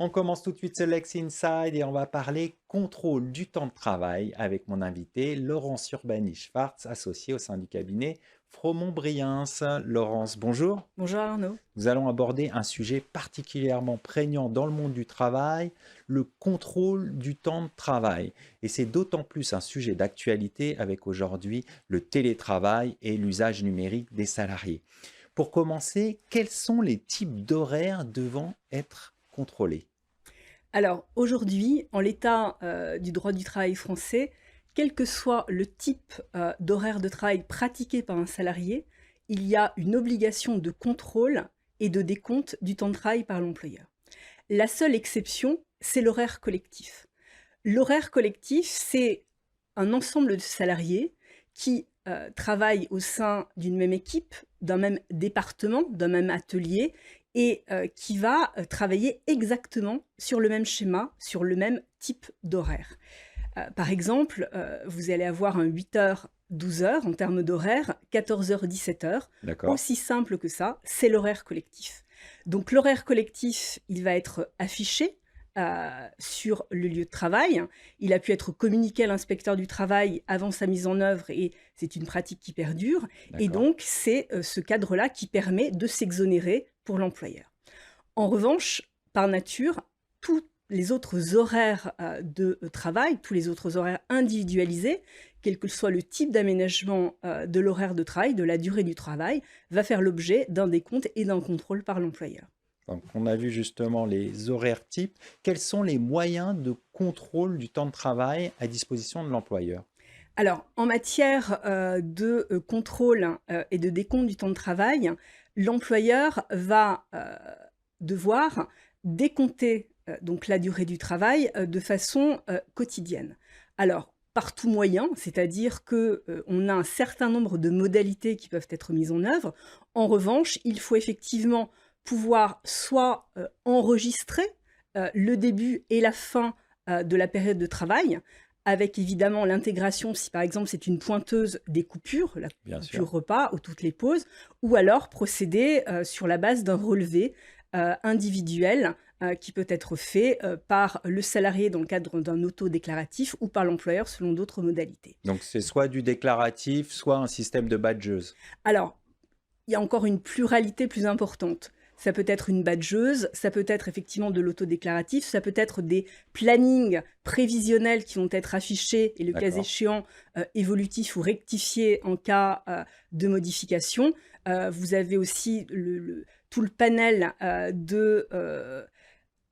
On commence tout de suite ce Lex Inside et on va parler contrôle du temps de travail avec mon invité Laurence Urbani-Schwartz, associée au sein du cabinet Fromont-Briens. Laurence, bonjour. Bonjour Arnaud. Nous allons aborder un sujet particulièrement prégnant dans le monde du travail, le contrôle du temps de travail. Et c'est d'autant plus un sujet d'actualité avec aujourd'hui le télétravail et l'usage numérique des salariés. Pour commencer, quels sont les types d'horaires devant être contrôlés? Alors aujourd'hui, en l'état du droit du travail français, quel que soit le type d'horaire de travail pratiqué par un salarié, il y a une obligation de contrôle et de décompte du temps de travail par l'employeur. La seule exception, c'est l'horaire collectif. L'horaire collectif, c'est un ensemble de salariés qui travaillent au sein d'une même équipe, d'un même département, d'un même atelier, et qui va travailler exactement sur le même schéma, sur le même type d'horaire. Par exemple, vous allez avoir un 8h, 12h en termes d'horaire, 14h, 17h. D'accord. Aussi simple que ça, c'est l'horaire collectif. Donc l'horaire collectif, il va être affiché sur le lieu de travail. Il a pu être communiqué à l'inspecteur du travail avant sa mise en œuvre et c'est une pratique qui perdure. Et D'accord. donc, c'est ce cadre-là qui permet de s'exonérer pour l'employeur. En revanche, par nature, tous les autres horaires de travail, tous les autres horaires individualisés, quel que soit le type d'aménagement de l'horaire de travail, de la durée du travail, va faire l'objet d'un décompte et d'un contrôle par l'employeur. Donc, on a vu justement les horaires types. Quels sont les moyens de contrôle du temps de travail à disposition de l'employeur? Alors, en matière de contrôle et de décompte du temps de travail, l'employeur va devoir décompter donc la durée du travail de façon quotidienne. Alors, par tout moyen, c'est-à-dire que on a un certain nombre de modalités qui peuvent être mises en œuvre. En revanche, il faut effectivement pouvoir soit enregistrer le début et la fin de la période de travail, avec évidemment l'intégration, si par exemple c'est une pointeuse, des coupures, la Bien sûr. coupure repas ou toutes les pauses, ou alors procéder sur la base d'un relevé individuel qui peut être fait par le salarié dans le cadre d'un auto-déclaratif ou par l'employeur selon d'autres modalités. Donc, c'est soit du déclaratif, soit un système de badgeuse. Alors, il y a encore une pluralité plus importante. Ça peut être une badgeuse, ça peut être effectivement de l'autodéclaratif, ça peut être des plannings prévisionnels qui vont être affichés et le cas D'accord. échéant évolutifs ou rectifiés en cas de modification. Vous avez aussi tout le panel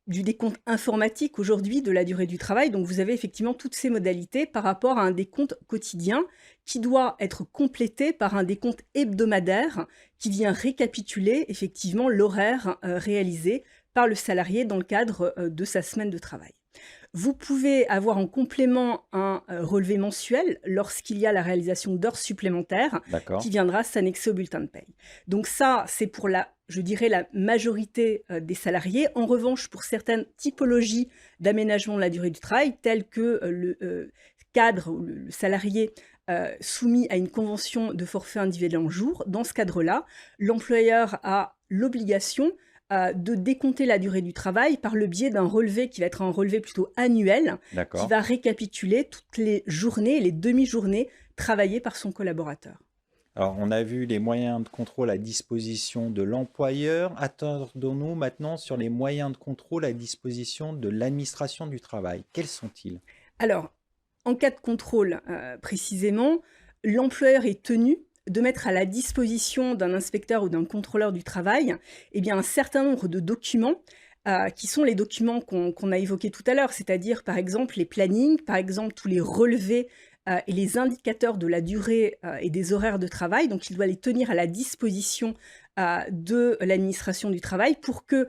du décompte informatique aujourd'hui de la durée du travail. Donc vous avez effectivement toutes ces modalités par rapport à un décompte quotidien qui doit être complété par un décompte hebdomadaire qui vient récapituler effectivement l'horaire réalisé par le salarié dans le cadre de sa semaine de travail. Vous pouvez avoir en complément un relevé mensuel lorsqu'il y a la réalisation d'heures supplémentaires D'accord. qui viendra s'annexer au bulletin de paye. Donc ça, c'est pour je dirais, la majorité des salariés. En revanche, pour certaines typologies d'aménagement de la durée du travail, telles que le cadre ou le salarié soumis à une convention de forfait individuel en jour, dans ce cadre-là, l'employeur a l'obligation de décompter la durée du travail par le biais d'un relevé qui va être un relevé plutôt annuel, qui D'accord. va récapituler toutes les journées, les demi-journées travaillées par son collaborateur. Alors, on a vu les moyens de contrôle à disposition de l'employeur. Attardons-nous maintenant sur les moyens de contrôle à disposition de l'administration du travail. Quels sont-ils? Alors, en cas de contrôle précisément, l'employeur est tenu de mettre à la disposition d'un inspecteur ou d'un contrôleur du travail eh bien, un certain nombre de documents qui sont les documents qu'on a évoqués tout à l'heure, c'est-à-dire par exemple les plannings, par exemple tous les relevés et les indicateurs de la durée et des horaires de travail. Donc il doit les tenir à la disposition de l'administration du travail pour que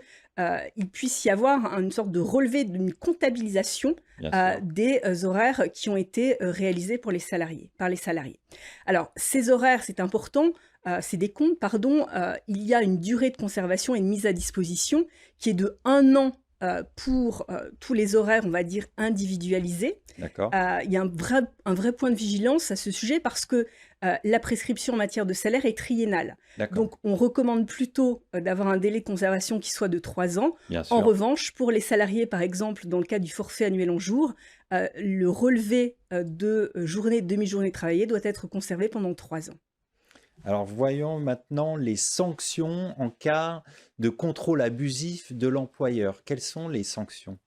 il puisse y avoir une sorte de relevé d'une comptabilisation Bien sûr. des horaires qui ont été réalisés pour les salariés, par les salariés. Alors, ces horaires, c'est important, ces décomptes, pardon, il y a une durée de conservation et de mise à disposition qui est de 1 an pour tous les horaires, on va dire, individualisés. D'accord, Il y a un vrai point de vigilance à ce sujet parce que la prescription en matière de salaire est triennale. d'accord, Donc, on recommande plutôt d'avoir un délai de conservation qui soit de 3 ans. bien En sûr. revanche, pour les salariés, par exemple, dans le cas du forfait annuel en jours, le relevé de journée, demi-journée travaillée doit être conservé pendant 3 ans. Alors voyons maintenant les sanctions en cas de contrôle abusif de l'employeur. Quelles sont les sanctions?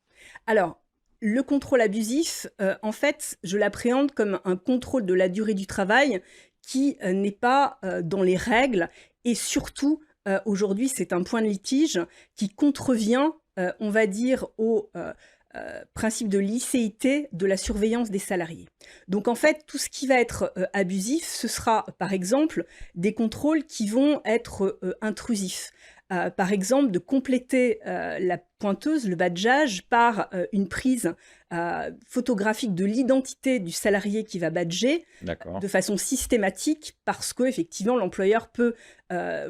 Alors, le contrôle abusif, en fait, je l'appréhende comme un contrôle de la durée du travail qui, n'est pas, dans les règles et surtout, aujourd'hui, c'est un point de litige qui contrevient, on va dire, au, principe de licéité de la surveillance des salariés. Donc en fait, tout ce qui va être, abusif, ce sera, par exemple, des contrôles qui vont être, intrusifs. Par exemple, de compléter, la pointeuse, le badgeage, par, une prise, photographique de l'identité du salarié qui va badger, D'accord. de façon systématique parce qu'effectivement l'employeur peut,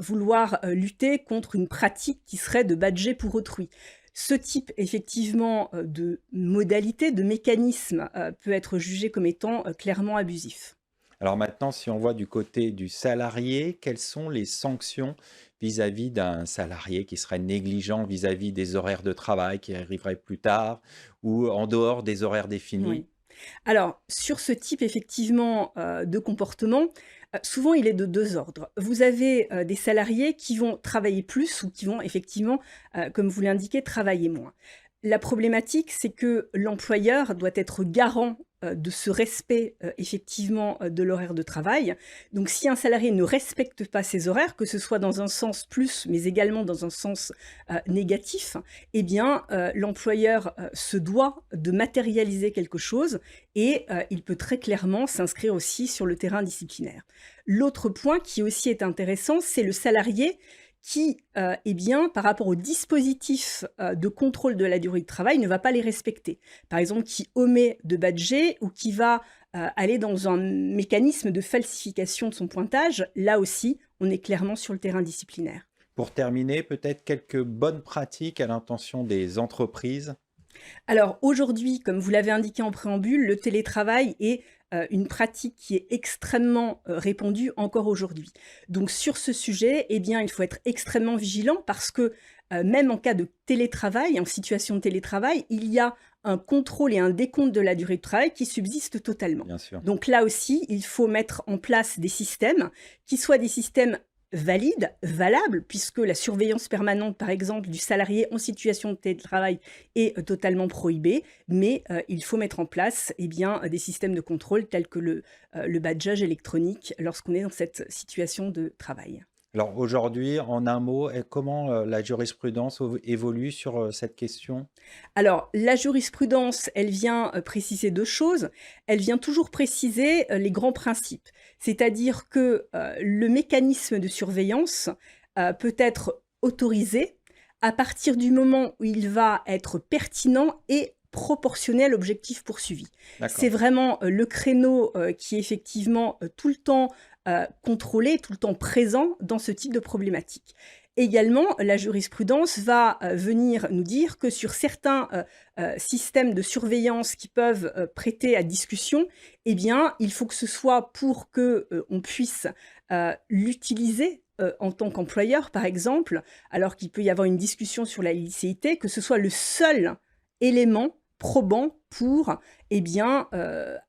vouloir, lutter contre une pratique qui serait de badger pour autrui. Ce type effectivement, de modalité, de mécanisme, peut être jugé comme étant, clairement abusif. Alors maintenant, si on voit du côté du salarié, quelles sont les sanctions vis-à-vis d'un salarié qui serait négligent vis-à-vis des horaires de travail, qui arriverait plus tard ou en dehors des horaires définis? Oui. Alors, sur ce type effectivement, de comportement, souvent il est de 2 ordres. Vous avez, des salariés qui vont travailler plus ou qui vont effectivement, comme vous l'indiquez, travailler moins. La problématique, c'est que l'employeur doit être garant, de ce respect, effectivement, de l'horaire de travail. Donc si un salarié ne respecte pas ses horaires, que ce soit dans un sens plus, mais également dans un sens, négatif, eh bien, l'employeur, se doit de matérialiser quelque chose et il peut très clairement s'inscrire aussi sur le terrain disciplinaire. L'autre point qui aussi est intéressant, c'est le salarié qui, eh bien, par rapport aux dispositifs, de contrôle de la durée de travail, ne va pas les respecter. Par exemple, qui omet de badger ou qui va, aller dans un mécanisme de falsification de son pointage. Là aussi, on est clairement sur le terrain disciplinaire. Pour terminer, peut-être quelques bonnes pratiques à l'intention des entreprises. Alors aujourd'hui, comme vous l'avez indiqué en préambule, le télétravail est, une pratique qui est extrêmement, répandue encore aujourd'hui. Donc sur ce sujet, eh bien, il faut être extrêmement vigilant parce que, même en cas de télétravail, en situation de télétravail, il y a un contrôle et un décompte de la durée de travail qui subsiste totalement. Bien sûr. Donc là aussi, il faut mettre en place des systèmes qui soient des systèmes valides, valables, puisque la surveillance permanente, par exemple, du salarié en situation de télétravail est totalement prohibée, mais il faut mettre en place eh bien, des systèmes de contrôle tels que le badgeage électronique lorsqu'on est dans cette situation de travail. Alors aujourd'hui, en un mot, comment la jurisprudence évolue sur cette question? Alors, la jurisprudence, elle vient préciser 2 choses. Elle vient toujours préciser les grands principes. C'est-à-dire que le mécanisme de surveillance peut être autorisé à partir du moment où il va être pertinent et proportionné à l'objectif poursuivi. C'est D'accord. vraiment le créneau qui est effectivement tout le temps contrôlé, tout le temps présent dans ce type de problématique. Également, la jurisprudence va, venir nous dire que sur certains, systèmes de surveillance qui peuvent, prêter à discussion, eh bien, il faut que ce soit pour que, on puisse, l'utiliser, en tant qu'employeur, par exemple, alors qu'il peut y avoir une discussion sur la licéité, que ce soit le seul élément probant pour, eh bien,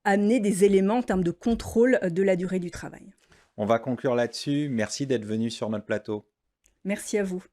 amener des éléments en termes de contrôle, de la durée du travail. On va conclure là-dessus. Merci d'être venu sur notre plateau. Merci à vous.